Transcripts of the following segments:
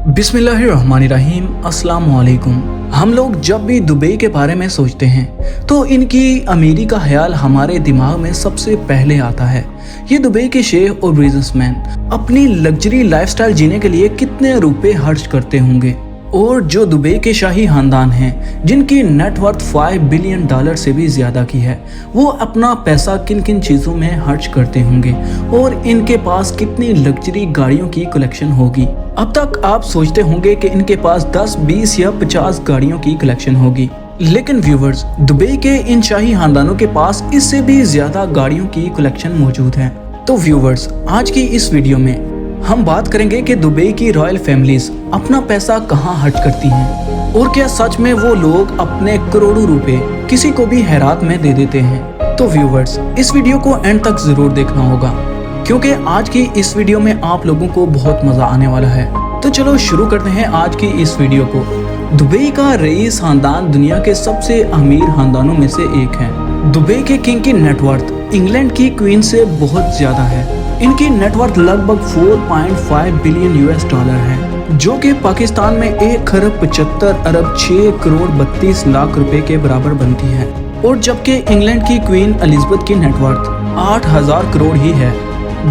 बिस्मिल्लाहिर्रहमानिर्रहीम, अस्सलाम वालेकुम। हम लोग जब भी दुबई के बारे में सोचते हैं तो इनकी अमीरी का ख्याल हमारे दिमाग में सबसे पहले आता है। ये दुबई के शेख और बिजनेसमैन अपनी लग्जरी लाइफस्टाइल जीने के लिए कितने रुपए खर्च करते होंगे, और जो दुबई के शाही खानदान हैं जिनकी नेटवर्थ $5 बिलियन से भी ज़्यादा की है, वो अपना पैसा किन किन चीज़ों में खर्च करते होंगे और इनके पास कितनी लग्जरी गाड़ियों की कलेक्शन होगी। अब तक आप सोचते होंगे कि इनके पास 10, 20 या 50 गाड़ियों की कलेक्शन होगी, लेकिन व्यूवर्स, दुबई के इन शाही खानदानों के पास इससे भी ज़्यादा गाड़ियों की कलेक्शन मौजूद है। तो व्यूवर्स, आज की इस वीडियो में हम बात करेंगे कि दुबई की रॉयल फैमिलीज अपना पैसा कहाँ खर्च करती हैं और क्या सच में वो लोग अपने करोड़ों रुपए किसी को भी हैरात में दे देते हैं। तो व्यूवर्स, इस वीडियो को एंड तक जरूर देखना होगा क्योंकि आज की इस वीडियो में आप लोगों को बहुत मजा आने वाला है। तो चलो शुरू करते हैं आज की इस वीडियो को। दुबई का रईस खानदान दुनिया के सबसे अमीर खानदानों में से एक है। दुबई के किंग की नेटवर्थ इंग्लैंड की क्वीन से बहुत ज्यादा है। इनकी नेटवर्थ लगभग 4.5 बिलियन US$ है, जो कि पाकिस्तान में 1,75,00,000 6 करोड़ 32 लाख रुपए के बराबर बनती है। और जबकि इंग्लैंड की क्वीन एलिजाबेथ की नेटवर्थ 8,000 करोड़ ही है।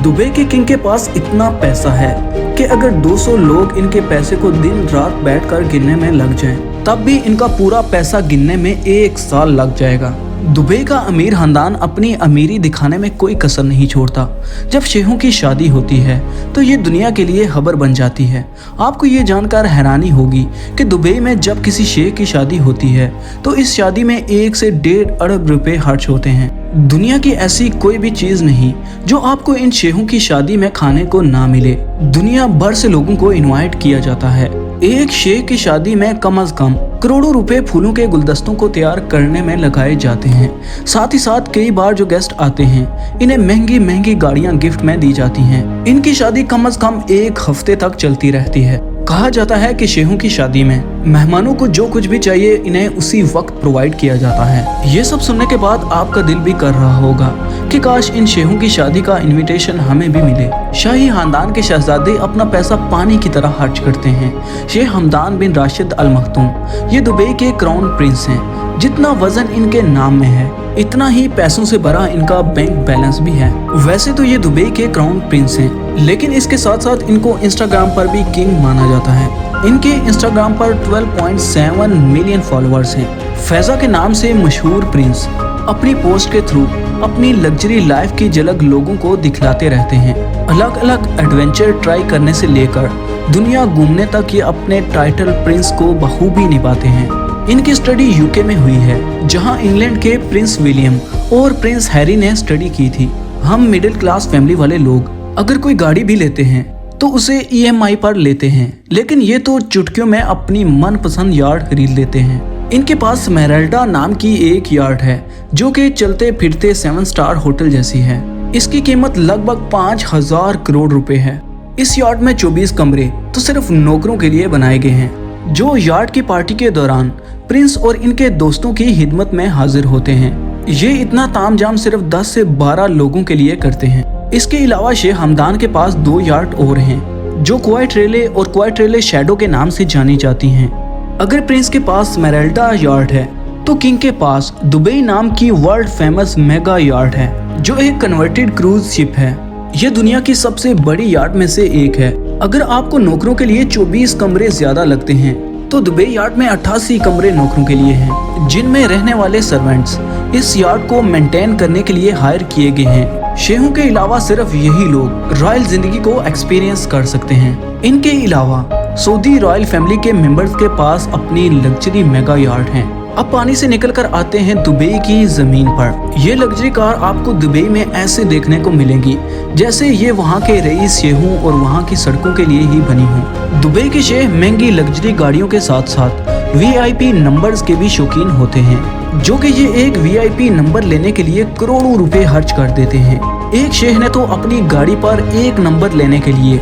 दुबई के किंग के पास इतना पैसा है कि अगर 200 लोग इनके पैसे को दिन रात बैठकर गिनने में लग जाएं, तब भी इनका पूरा पैसा गिनने में 1 साल लग जाएगा। दुबई का अमीर खानदान अपनी अमीरी दिखाने में कोई कसर नहीं छोड़ता। जब शेखों की शादी होती है तो ये दुनिया के लिए खबर बन जाती है। आपको ये जानकर हैरानी होगी कि दुबई में जब किसी शेख की शादी होती है तो इस शादी में 1 से 1.5 अरब रुपए खर्च होते हैं। दुनिया की ऐसी कोई भी चीज नहीं जो आपको इन शेखों की शादी में खाने को ना मिले। दुनिया भर से लोगों को इनवाइट किया जाता है। एक शेख की शादी में कम से कम करोड़ों रुपए फूलों के गुलदस्तों को तैयार करने में लगाए जाते हैं। साथ ही साथ कई बार जो गेस्ट आते हैं इन्हें महंगी महंगी गाड़ियां गिफ्ट में दी जाती हैं। इनकी शादी कम से कम 1 हफ्ते तक चलती रहती है। कहा जाता है कि शेखों की शादी में मेहमानों को जो कुछ भी चाहिए इन्हें उसी वक्त प्रोवाइड किया जाता है। ये सब सुनने के बाद आपका दिल भी कर रहा होगा कि काश इन शेखों की शादी का इनविटेशन हमें भी मिले। शाही खानदान के शहजादे अपना पैसा पानी की तरह खर्च करते हैं। शेख हमदान बिन राशिद अल मखदूम ये दुबई के क्राउन प्रिंस हैं। जितना वजन इनके नाम में है इतना ही पैसों से भरा इनका बैंक बैलेंस भी है। वैसे तो ये दुबई के क्राउन प्रिंस हैं, लेकिन इसके साथ साथ इनको इंस्टाग्राम पर भी किंग माना जाता है। इनके इंस्टाग्राम पर 12.7 मिलियन फॉलोअर्स हैं। फैजा के नाम से मशहूर प्रिंस अपनी पोस्ट के थ्रू अपनी लग्जरी लाइफ की झलक लोगों को दिखलाते रहते हैं। अलग अलग एडवेंचर ट्राई करने से लेकर दुनिया घूमने तक ये अपने टाइटल प्रिंस को बखूबी निभाते हैं। इनकी स्टडी यूके में हुई है, जहां इंग्लैंड के प्रिंस विलियम और प्रिंस हैरी ने स्टडी की थी। हम मिडिल क्लास फैमिली वाले लोग अगर कोई गाड़ी भी लेते हैं तो उसे EMI पर लेते हैं, लेकिन ये तो चुटकियों में अपनी मनपसंद यार्ड खरीद लेते हैं। इनके पास स्मेराल्डा नाम की एक यार्ड है जो कि चलते फिरते 7 स्टार होटल जैसी है। इसकी कीमत लगभग 5,000 करोड़ रुपए है। इस यार्ड में 24 कमरे तो सिर्फ नौकरों के लिए बनाए गए हैं, जो यार्ड की पार्टी के दौरान प्रिंस और इनके दोस्तों की खिदमत में हाजिर होते हैं। ये इतना तामझाम सिर्फ 10 से 12 लोगों के लिए करते हैं। इसके अलावा शेख हमदान के पास 2 यार्ड और हैं, जो क्वाइट रेले और क्वाइट रेले शैडो के नाम से जानी जाती हैं। अगर प्रिंस के पास स्मेराल्डा यार्ड है तो किंग के पास दुबई नाम की वर्ल्ड फेमस मेगा यार्ड है, जो एक कन्वर्टेड क्रूज शिप है। यह दुनिया की सबसे बड़ी यार्ड में से एक है। अगर आपको नौकरों के लिए 24 कमरे ज्यादा लगते हैं तो दुबई यार्ड में 88 कमरे नौकरों के लिए हैं, जिनमें रहने वाले सर्वेंट्स इस यार्ड को मेंटेन करने के लिए हायर किए गए हैं। शेखों के अलावा सिर्फ यही लोग रॉयल जिंदगी को एक्सपीरियंस कर सकते हैं। इनके अलावा सऊदी रॉयल फैमिली के मेंबर्स के पास अपनी लग्जरी मेगा यार्ड हैं। अब पानी से निकलकर आते हैं दुबई की जमीन पर। ये लग्जरी कार आपको दुबई में ऐसे देखने को मिलेंगी जैसे ये वहाँ के रईस शेखों और वहाँ की सड़कों के लिए ही बनी हो। दुबई के शेख महंगी लग्जरी गाड़ियों के साथ साथ VIP नंबर्स के भी शौकीन होते हैं, जो कि ये एक VIP नंबर लेने के लिए करोड़ों रुपए खर्च कर देते हैं। एक शेख ने तो अपनी गाड़ी पर 1 नंबर लेने के लिए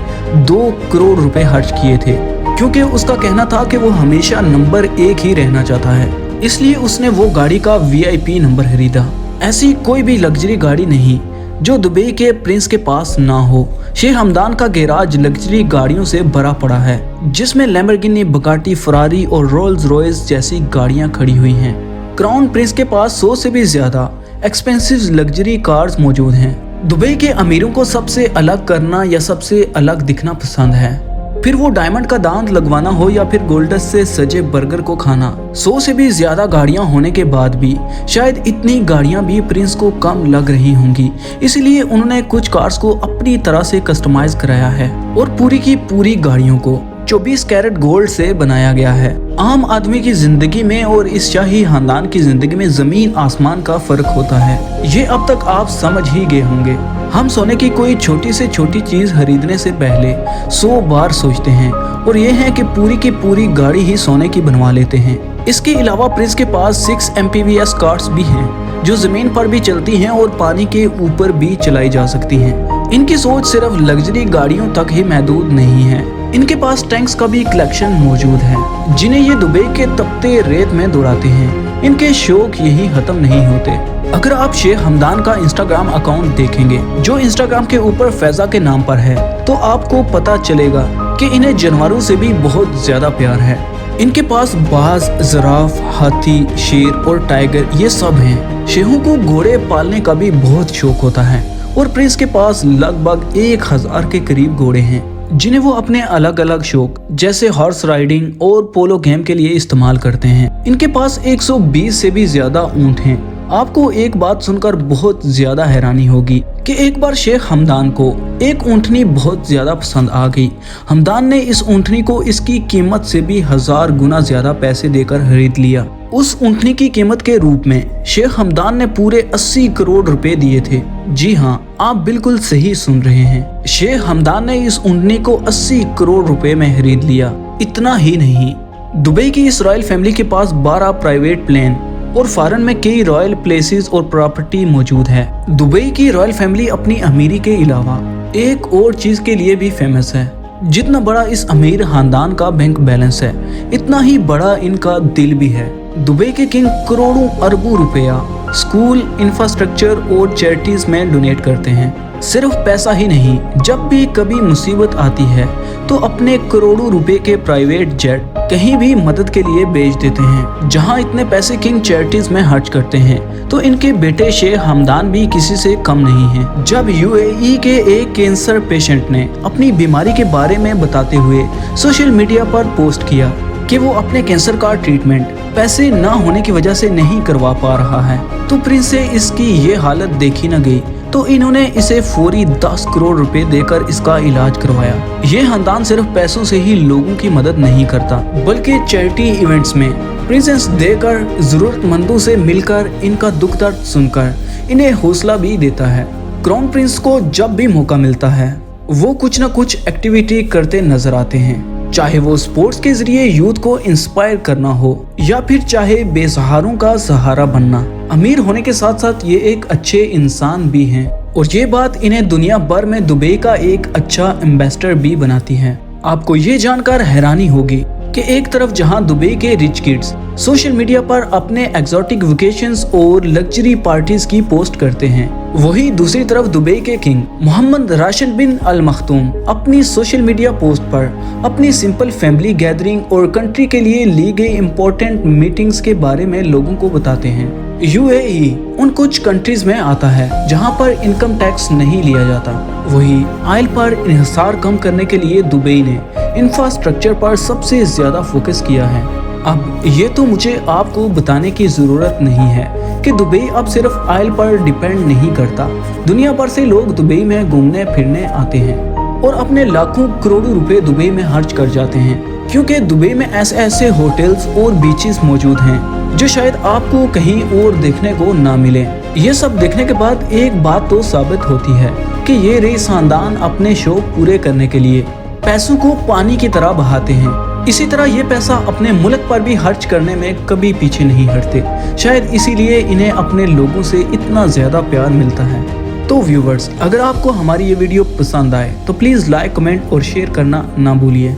2 करोड़ रुपए खर्च किए थे, क्योंकि उसका कहना था कि वो हमेशा नंबर 1 ही रहना चाहता है, इसलिए उसने वो गाड़ी का VIP नंबर खरीदा। ऐसी कोई भी लग्जरी गाड़ी नहीं जो दुबई के प्रिंस के पास ना हो। शेख हमदान का गैराज लग्जरी गाड़ियों से भरा पड़ा है, जिसमें लैम्बोर्गिनी, बुगाटी, फरारी और रोल्स रॉयस जैसी गाड़ियां खड़ी हुई हैं। क्राउन प्रिंस के पास 100 से भी ज्यादा एक्सपेंसिव लग्जरी कार्स मौजूद हैं। दुबई के अमीरों को सबसे अलग करना या सबसे अलग दिखना पसंद है, फिर वो डायमंड का दांत लगवाना हो या फिर गोल्डस से सजे बर्गर को खाना। 100 से भी ज्यादा गाड़ियां होने के बाद भी शायद इतनी गाड़ियां भी प्रिंस को कम लग रही होंगी, इसलिए उन्होंने कुछ कार्स को अपनी तरह से कस्टमाइज कराया है और पूरी की पूरी गाड़ियों को 24 कैरेट गोल्ड से बनाया गया है। आम आदमी की जिंदगी में और इस शाही खानदान की जिंदगी में जमीन आसमान का फर्क होता है, ये अब तक आप समझ ही गए होंगे। हम सोने की कोई छोटी से छोटी चीज खरीदने से पहले 100 बार सोचते हैं, और ये है कि पूरी की पूरी गाड़ी ही सोने की बनवा लेते हैं। इसके अलावा प्रिंस के पास 6 MPVS कार्स भी हैं, जो जमीन पर भी चलती हैं और पानी के ऊपर भी चलाई जा सकती हैं। इनकी सोच सिर्फ लग्जरी गाड़ियों तक ही महदूद नहीं है, इनके पास टैंक्स का भी कलेक्शन मौजूद है, जिन्हें ये दुबई के तपते रेत में दौड़ाते हैं। इनके शौक यही खत्म नहीं होते। अगर आप शेख हमदान का इंस्टाग्राम अकाउंट देखेंगे, जो इंस्टाग्राम के ऊपर फैजा के नाम पर है, तो आपको पता चलेगा कि इन्हें जानवरों से भी बहुत ज्यादा प्यार है। इनके पास बाज, जिराफ, हाथी, शेर और टाइगर ये सब हैं। शेखों को घोड़े पालने का भी बहुत शौक होता है और प्रिंस के पास लगभग 1000 के करीब घोड़े हैं, जिन्हें वो अपने अलग अलग शौक जैसे हॉर्स राइडिंग और पोलो गेम के लिए इस्तेमाल करते हैं। इनके पास 120 से भी ज्यादा ऊंट हैं। आपको एक बात सुनकर बहुत ज्यादा हैरानी होगी कि एक बार शेख हमदान को एक ऊंटनी बहुत ज्यादा पसंद आ गई। हमदान ने इस ऊंटनी को इसकी कीमत से भी 1000 गुना ज्यादा पैसे देकर खरीद लिया। उस ऊंटनी की कीमत के रूप में शेख हमदान ने पूरे 80 करोड़ रुपए दिए थे। जी हाँ, आप बिल्कुल सही सुन रहे हैं। शेख हमदान ने इस ऊंटनी को 80 करोड़ रुपए में खरीद लिया। इतना ही नहीं, दुबई की इस रॉयल फैमिली के पास 12 प्राइवेट प्लेन और फॉरेन में कई रॉयल प्लेसेस और प्रॉपर्टी मौजूद है। दुबई की रॉयल फैमिली अपनी अमीरी के अलावा एक और चीज के लिए भी फेमस है। जितना बड़ा इस अमीर खानदान का बैंक बैलेंस है, इतना ही बड़ा इनका दिल भी है। दुबई के किंग करोड़ों अरबों रुपया स्कूल, इंफ्रास्ट्रक्चर और चैरिटीज में डोनेट करते हैं। सिर्फ पैसा ही नहीं, जब भी कभी मुसीबत आती है तो अपने करोड़ों रुपए के प्राइवेट जेट कहीं भी मदद के लिए भेज देते हैं। जहां इतने पैसे किंग चैरिटीज में खर्च करते हैं, तो इनके बेटे शेख हमदान भी किसी से कम नहीं हैं। जब UAE के एक कैंसर पेशेंट ने अपनी बीमारी के बारे में बताते हुए सोशल मीडिया पर पोस्ट किया कि वो अपने कैंसर का ट्रीटमेंट पैसे ना होने की वजह से नहीं करवा पा रहा है, तो प्रिंस से इसकी ये हालत देखी न गई, तो इन्होंने इसे फौरी 10 करोड़ रुपए देकर इसका इलाज करवाया। ये खानदान सिर्फ पैसों से ही लोगों की मदद नहीं करता, बल्कि चैरिटी इवेंट्स में प्रेजेंस देकर, जरूरतमंदों से मिलकर, इनका दुख दर्द सुनकर इन्हें हौसला भी देता है। क्राउन प्रिंस को जब भी मौका मिलता है, वो कुछ न कुछ एक्टिविटी करते नजर आते हैं, चाहे वो स्पोर्ट्स के जरिए यूथ को इंस्पायर करना हो या फिर चाहे बेसहारों का सहारा बनना। अमीर होने के साथ साथ ये एक अच्छे इंसान भी हैं, और ये बात इन्हें दुनिया भर में दुबई का एक अच्छा एम्बेसडर भी बनाती है। आपको ये जानकर हैरानी होगी कि एक तरफ जहां दुबई के रिच किड्स सोशल मीडिया पर अपने एक्सोटिक वेकेशंस और लग्जरी पार्टीज की पोस्ट करते हैं, वही दूसरी तरफ दुबई के किंग मोहम्मद राशिद बिन अल मखतूम अपनी सोशल मीडिया पोस्ट पर अपनी सिंपल फैमिली गैदरिंग और कंट्री के लिए ली गई इम्पोर्टेंट मीटिंग्स के बारे में लोगों को बताते हैं। UAE उन कुछ कंट्रीज में आता है जहां पर इनकम टैक्स नहीं लिया जाता। वही ऑयल पर इन्हिसार कम करने के लिए दुबई ने इंफ्रास्ट्रक्चर पर सबसे ज्यादा फोकस किया है। अब ये तो मुझे आपको बताने की जरूरत नहीं है कि दुबई अब सिर्फ ऑयल पर डिपेंड नहीं करता। दुनिया भर से लोग दुबई में घूमने फिरने आते हैं और अपने लाखों करोड़ों रुपए दुबई में खर्च कर जाते हैं, क्योंकि दुबई में ऐसे होटल्स और बीचेस मौजूद हैं जो शायद आपको कहीं और देखने को ना मिले। ये सब देखने के बाद एक बात तो साबित होती है कि ये रईस खानदान अपने शौक पूरे करने के लिए पैसों को पानी की तरह बहाते हैं। इसी तरह ये पैसा अपने मुल्क पर भी खर्च करने में कभी पीछे नहीं हटते। शायद इसीलिए इन्हें अपने लोगों से इतना ज्यादा प्यार मिलता है। तो व्यूवर्स, अगर आपको हमारी ये वीडियो पसंद आए तो प्लीज लाइक, कमेंट और शेयर करना ना भूलिए।